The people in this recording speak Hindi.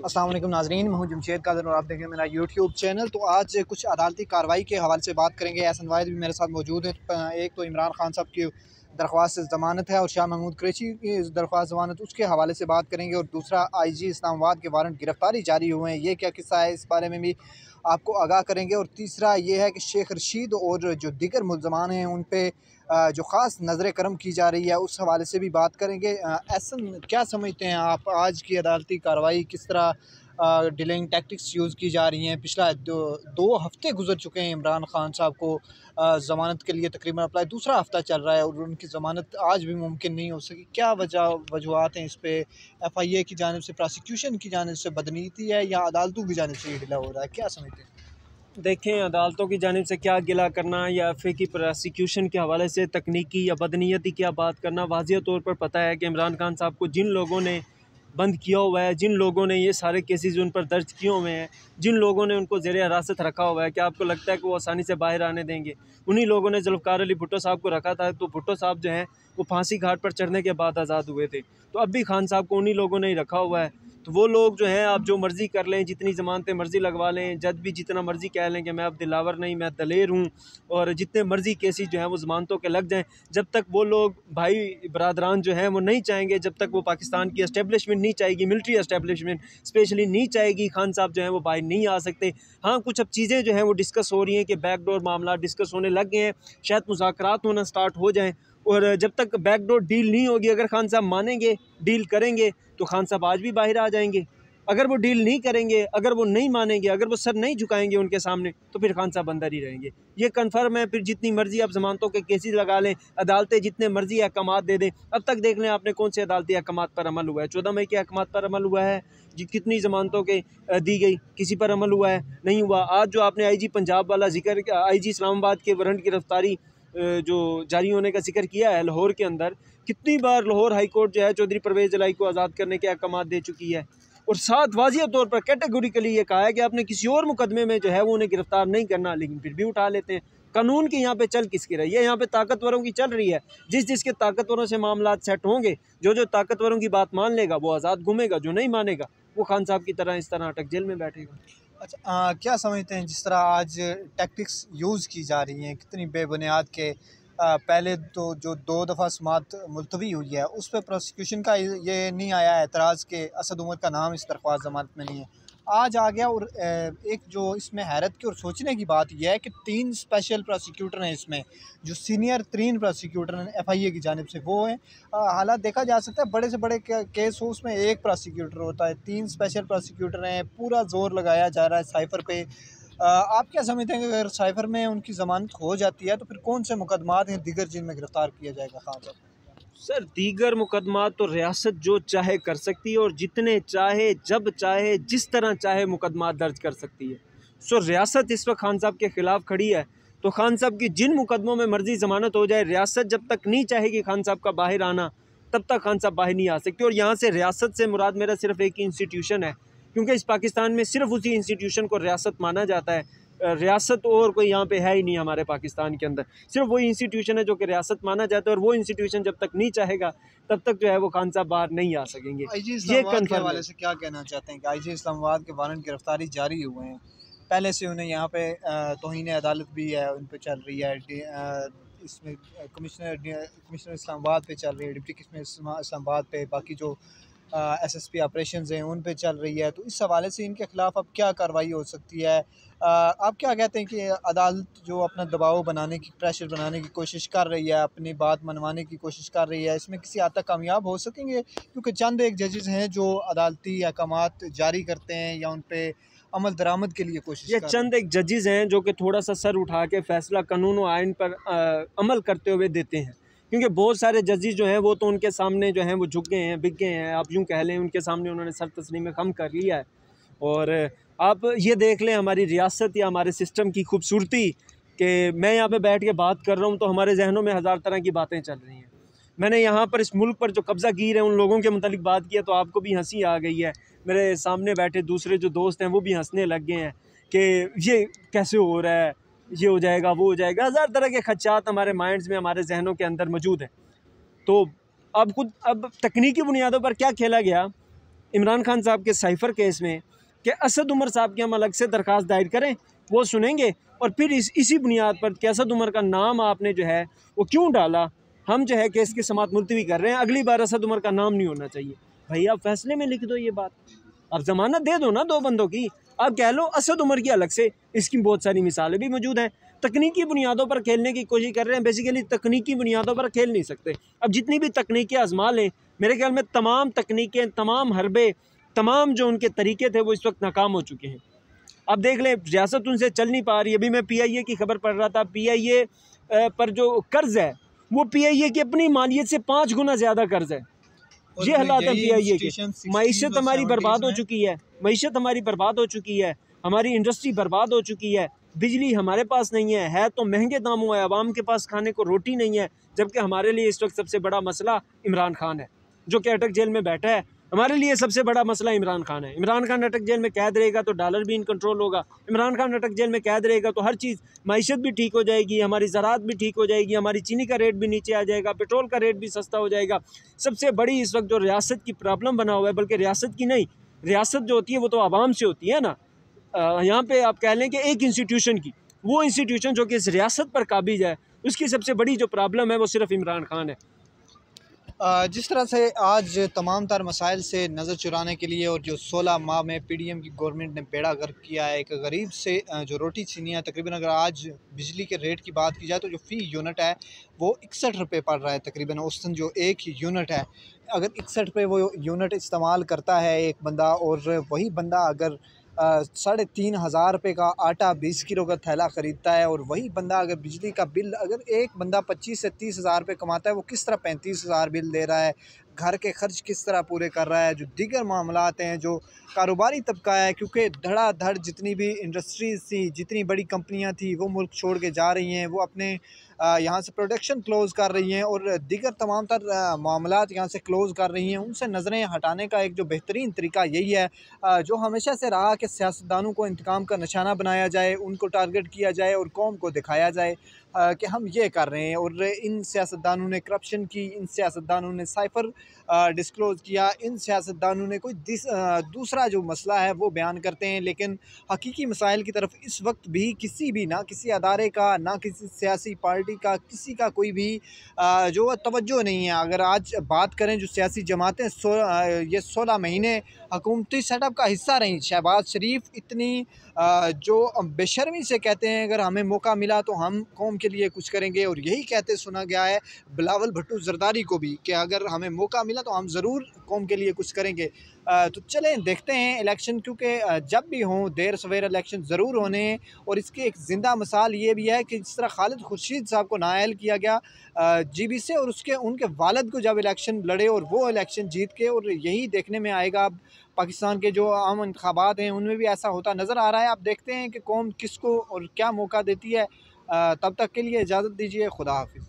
अस्सलाम वालेकुम नाज़रीन, मैं हूं जमशेद कादर और आप देख रहे हैं मेरा यूट्यूब चैनल। तो आज कुछ अदालती कार्रवाई के हवाले से बात करेंगे। एहसन वाहिद भी मेरे साथ मौजूद है। एक तो इमरान खान साहब की दरख्वास्त ज़मानत है और शाह महमूद कुरैशी की दरख्वास्त ज़मानत, उसके हवाले से बात करेंगे। और दूसरा IG इस्लामाबाद के वारंट गिरफ्तारी जारी हुए हैं, ये क्या किस्सा है, इस बारे में भी आपको आगाह करेंगे। और तीसरा ये है कि शेख रशीद और जो दीगर मुल्ज़मान हैं उन पर जो ख़ास नज़र करम की जा रही है, उस हवाले से भी बात करेंगे। एहसन, क्या समझते हैं आप, आज की अदालती कार्रवाई किस तरह डिलेइंग टैक्टिक्स यूज़ की जा रही हैं? पिछला दो हफ़्ते गुजर चुके हैं इमरान खान साहब को ज़मानत के लिए तकरीबन अप्लाई दूसरा हफ़्ता चल रहा है और उनकी ज़मानत आज भी मुमकिन नहीं हो सकी। क्या वजूहात हैं इस पे? FIA की जानिब से, प्रोसिक्यूशन की जानिब से बदनीति है या अदालतों की जानिब से ये ढिला हो रहा है, क्या समझते हैं? देखें, अदालतों की जानिब से क्या गिला करना या FA की प्रोसिक्यूशन के हवाले से तकनीकी या बदनीयती क्या बात करना, वाज़िह तौर पर पता है कि इमरान खान साहब को जिन लोगों ने बंद किया हुआ है, जिन लोगों ने ये सारे केसेस उन पर दर्ज किए हुए हैं, जिन लोगों ने उनको ज़ेर हिरासत रखा हुआ है, क्या आपको लगता है कि वो आसानी से बाहर आने देंगे? उन्हीं लोगों ने जुल्फ़िकार अली भुट्टो साहब को रखा था, तो भुट्टो साहब जो हैं वो फांसी घाट पर चढ़ने के बाद आज़ाद हुए थे। तो अब भी खान साहब को उन्हीं लोगों ने ही रखा हुआ है। तो वो लोग जो हैं, आप जो मर्ज़ी कर लें, जितनी ज़मानतें मर्ज़ी लगवा लें, जज भी जितना मर्ज़ी कह लें कि मैं अब दिलावर नहीं, मैं दलेर हूँ, और जितने मर्ज़ी केसेस जो हैं वो ज़मानतों के लग जाएँ, जब तक वो लोग भाई बरादरान जो हैं वो नहीं चाहेंगे, जब तक वो पाकिस्तान की एस्टेब्लिशमेंट नहीं चाहेगी, मिलिट्री एस्टेब्लिशमेंट स्पेशली नहीं चाहेगी, खान साहब जो हैं वो बाहर नहीं आ सकते। हाँ, कुछ अब चीज़ें जो हैं वो डिस्कस हो रही हैं कि बैकडोर मामला डिस्कस होने लग गए हैं, शायद मुज़ाकरात होना स्टार्ट हो जाएँ। और जब तक बैकडोर डील नहीं होगी, अगर खान साहब मानेंगे, डील करेंगे, तो खान साहब आज भी बाहर आ जाएंगे। अगर वो डील नहीं करेंगे, अगर वो नहीं मानेंगे, अगर वो सर नहीं झुकाएंगे उनके सामने, तो फिर खान साहब अंदर ही रहेंगे। ये कन्फर्म है। फिर जितनी मर्जी आप ज़मानतों के केसेस लगा लें, अदालतें जितने मर्जी अहकामात दे दें, अब तक देख लें आपने कौन से अदालती अहकामात पर अमल हुआ है। 14 मई के अहकामात पर अमल हुआ है जी? कितनी ज़मानतों के दी गई, किसी पर अमल हुआ है? नहीं हुआ। आज जो आपने IG पंजाब वाला जिक्र, IG इस्लामाबाद के वारंट गिरफ्तारी जो जारी होने का जिक्र किया है लाहौर के अंदर, कितनी बार लाहौर हाई कोर्ट जो है चौधरी परवेज़ इलाही को आज़ाद करने के अहकामात दे चुकी है। और साथ वाज़िह तौर पर कैटेगोरिकली ये कहा है कि आपने किसी और मुकदमे में जो है वो उन्हें गिरफ्तार नहीं करना, लेकिन फिर भी उठा लेते हैं। कानून की यहाँ पे चल किसकी रही है? यहाँ पे ताकतवरों की चल रही है। जिसके ताकतवरों से मामला सेट होंगे, जो ताकतवरों की बात मान लेगा वो आज़ाद घूमेगा, जो नहीं मानेगा वो खान साहब की तरह इस तरह अटक जेल में बैठेगा। अच्छा, क्या समझते हैं जिस तरह आज टैक्टिक्स यूज़ की जा रही हैं, कितनी बेबुनियाद के पहले तो जो 2 दफ़ा समाअत मुलतवी हुई है उस पर प्रोसिक्यूशन का ये नहीं आया एतराज़ कि असद उमर का नाम इस दरख्वास्त ज़मानत में नहीं है, आज आ गया। और एक जो इसमें हैरत की और सोचने की बात यह है कि 3 स्पेशल प्रोसिक्यूटर हैं इसमें, जो सीनियर 3 प्रोसिक्यूटर हैं FIA की जानिब से, वो हैं। हालात देखा जा सकता है बड़े से बड़े केस हो उसमें एक प्रोसिक्यूटर होता है, 3 स्पेशल प्रोसिक्यूटर हैं, पूरा जोर लगाया जा रहा है साइफ़र पे। आप क्या समझते हैं कि अगर साइफ़र में उनकी ज़मानत हो जाती है तो फिर कौन से मुकदमात हैं दीगर जिनमें गिरफ़्तार किया जाएगा खान साहब? सर, दीगर मुकदमात तो रियासत जो चाहे कर सकती है, और जितने चाहे, जब चाहे, जिस तरह चाहे मुकदमात दर्ज कर सकती है। सो रियासत इस वक्त खान साहब के ख़िलाफ़ खड़ी है, तो खान साहब की जिन मुकदमों में मर्जी ज़मानत हो जाए, रियासत जब तक नहीं चाहेगी खान साहब का बाहर आना, तब तक खान साहब बाहर नहीं आ सकते। और यहाँ से रियासत से मुराद मेरा सिर्फ एक ही इंस्टीट्यूशन है, क्योंकि इस पाकिस्तान में सिर्फ उसी इंस्टीट्यूशन को रियासत माना जाता है। रियासत और कोई यहाँ पे है ही नहीं हमारे पाकिस्तान के अंदर, सिर्फ वही इंस्टीट्यूशन है जो कि रियासत माना जाता है। और वो इंस्टीट्यूशन जब तक नहीं चाहेगा, तब तक जो है वो खान साहब बाहर नहीं आ सकेंगे। IG ये इस्लामाबाद के कन्फर्म है। हवाले से क्या कहना चाहते हैं कि IG इस्लामाबाद के वारंट गिरफ्तारी जारी हुए हैं, पहले से उन्हें यहाँ पे तौहीन अदालत भी है उन पे चल रही है, इसमें कमिश्नर इस्लामाबाद पे चल रही है, डिप्टी कमिश्नर इस्लामाबाद पे, बाकी जो SSP ऑपरेशंस हैं उन पे चल रही है। तो इस हवाले से इनके ख़िलाफ़ अब क्या कार्रवाई हो सकती है? आप क्या कहते हैं कि अदालत जो अपना दबाव बनाने की, प्रेशर बनाने की कोशिश कर रही है, अपनी बात मनवाने की कोशिश कर रही है, इसमें किसी हद तक कामयाब हो सकेंगे? क्योंकि चंद एक जजेस हैं जो अदालती अहकामात जारी करते हैं या उन पे अमल दरामद के लिए कोशिश ये कर रहे हैं। चंद एक जजेस हैं जो कि थोड़ा सा सर उठा के फैसला कानून और आइन पर अमल करते हुए देते हैं, क्योंकि बहुत सारे जजेस जो हैं वो तो उनके सामने जो हैं वो झुक गए हैं, बिक गए हैं, आप यूँ कह लें, उनके सामने उन्होंने सर तस्लीम खम कर लिया है। और आप ये देख लें हमारी रियासत या हमारे सिस्टम की खूबसूरती, कि मैं यहाँ पे बैठ के बात कर रहा हूँ तो हमारे जहनों में हज़ार तरह की बातें चल रही हैं। मैंने यहाँ पर इस मुल्क पर जो कब्ज़ा गिर है उन लोगों के मुतालिक बात किया तो आपको भी हंसी आ गई है, मेरे सामने बैठे दूसरे जो दोस्त हैं वो भी हंसने लग गए हैं कि ये कैसे हो रहा है, ये हो जाएगा, वो हो जाएगा। हज़ार तरह के खदशात हमारे माइंड्स में, हमारे जहनों के अंदर मौजूद हैं। तो अब तकनीकी बुनियादों पर क्या खेला गया इमरान खान साहब के साइफ़र केस में कि असद उमर साहब की हम अलग से दरख्वास्त दायर करें, वो सुनेंगे और फिर इसी बुनियाद पर कि असद उमर का नाम आपने जो है वो क्यों डाला, हम जो है केस की समाअत मुलतवी कर रहे हैं, अगली बार असद उमर का नाम नहीं होना चाहिए। भाई आप फैसले में लिख दो ये बात, अब ज़मानत दे दो ना 2 बंदों की। आप कह लो असद उमर की अलग से, इसकी बहुत सारी मिसालें भी मौजूद हैं। तकनीकी बुनियादों पर खेलने की कोशिश कर रहे हैं, बेसिकली तकनीकी बुनियादों पर खेल नहीं सकते। अब जितनी भी तकनीकें आजमा लें, मेरे ख्याल में तमाम तकनीकें, तमाम हरबे, तमाम जो उनके तरीके थे वो इस वक्त नाकाम हो चुके हैं। अब देख लें, रियासत उनसे चल नहीं पा रही। अभी मैं PIA की खबर पढ़ रहा था, PIA पर जो कर्ज़ है वो PIA की अपनी मालियत से 5 गुना ज़्यादा कर्ज़ है। ये हालात है PIA के। मईशत हमारी बर्बाद हो चुकी है, मईशत हमारी बर्बाद हो चुकी है, हमारी इंडस्ट्री बर्बाद हो चुकी है, बिजली हमारे पास नहीं है तो महंगे दामों है, आवाम के पास खाने को रोटी नहीं है। जबकि हमारे लिए इस वक्त सबसे बड़ा मसला इमरान खान है जो कि अटक जेल में बैठा है। हमारे लिए सबसे बड़ा मसला इमरान खान है। इमरान खान अटक जेल में कैद रहेगा तो डॉलर भी इन कंट्रोल होगा। इमरान खान अटक जेल में कैद रहेगा तो हर चीज़, मईशत भी ठीक हो जाएगी, हमारी ज़राअत भी ठीक हो जाएगी, हमारी चीनी का रेट भी नीचे आ जाएगा, पेट्रोल का रेट भी सस्ता हो जाएगा। सबसे बड़ी इस वक्त जो रियासत की प्रॉब्लम बना हुआ है, बल्कि रियासत की नहीं, रियासत जो होती है वो तो आवाम से होती है ना। यहाँ पे आप कह लें कि एक इंस्टीट्यूशन की, वो इंस्टीट्यूशन जो कि इस रियासत पर काबिज है, उसकी सबसे बड़ी जो प्रॉब्लम है वो सिर्फ इमरान खान है। जिस तरह से आज तमाम तर मसाइल से नज़र चुराने के लिए और जो 16 माह में PDM की गवर्नमेंट ने बेड़ा गर्क किया है, एक गरीब से जो रोटी छीनी है, तकरीबन अगर आज बिजली के रेट की बात की जाए तो जो फ़ी यूनिट है वो 61 रुपये पड़ रहा है तकरीबन औसतन। जो एक यूनिट है, अगर 61 रुपये वो यूनिट इस्तेमाल करता है एक बंदा, और वही बंदा अगर 3,500 रुपये का आटा 20 किलो का थैला ख़रीदता है, और वही बंदा अगर बिजली का बिल, अगर एक बंदा 25 से 30 हज़ार रुपये कमाता है, वो किस तरह 35 हज़ार बिल दे रहा है, घर के खर्च किस तरह पूरे कर रहा है। जो दीगर मामलात हैं, जो कारोबारी तबका है, क्योंकि धड़ाधड़ जितनी भी इंडस्ट्रीज़ थी, जितनी बड़ी कंपनियां थी, वो मुल्क छोड़ के जा रही हैं, वो अपने यहाँ से प्रोडक्शन क्लोज़ कर रही हैं और दीगर तमाम तर मामलात यहाँ से क्लोज़ कर रही हैं। उनसे नज़रें हटाने का एक जो बेहतरीन तरीका यही है, जो हमेशा से रहा कि सियासतदानों को इंतकाम का निशाना बनाया जाए, उनको टारगेट किया जाए और कौम को दिखाया जाए कि हम ये कर रहे हैं। और इन सियासतदानों ने करप्शन की, इन सियासतदानों ने साइफ़र डिस्क्लोज़ किया, इन सियासतदानों ने कोई दूसरा जो मसला है वो बयान करते हैं, लेकिन हकीकी मसाइल की तरफ इस वक्त भी किसी भी, ना किसी अदारे का, ना किसी सियासी पार्टी का, किसी का कोई भी जो तवज्जो नहीं है। अगर आज बात करें, जो सियासी जमातें ये 16 महीने हुकूमती सेटअप का हिस्सा रहीं, शहबाज शरीफ इतनी जो बेशर्मी से कहते हैं अगर हमें मौका मिला तो हम कौम के लिए कुछ करेंगे, और यही कहते सुना गया है बिलावल भुट्टो ज़रदारी को भी कि अगर हमें मौका मिला तो हम ज़रूर कौम के लिए कुछ करेंगे। तो चलें देखते हैं इलेक्शन, क्योंकि जब भी हों देर सवेर इलेक्शन ज़रूर होने हैं। और इसकी एक ज़िंदा मिसाल ये भी है कि जिस तरह खालिद खुर्शीद साहब को नाअहल किया गया GB से, और उनके वालिद को जब इलेक्शन लड़े और वो इलेक्शन जीत के, और यही देखने में आएगा अब पाकिस्तान के जो आम इंतखाबात हैं उनमें भी ऐसा होता नज़र आ रहा है। आप देखते हैं कि कौम किसको और क्या मौका देती है। तब तक के लिए इजाज़त दीजिए, खुदा हाफिज़।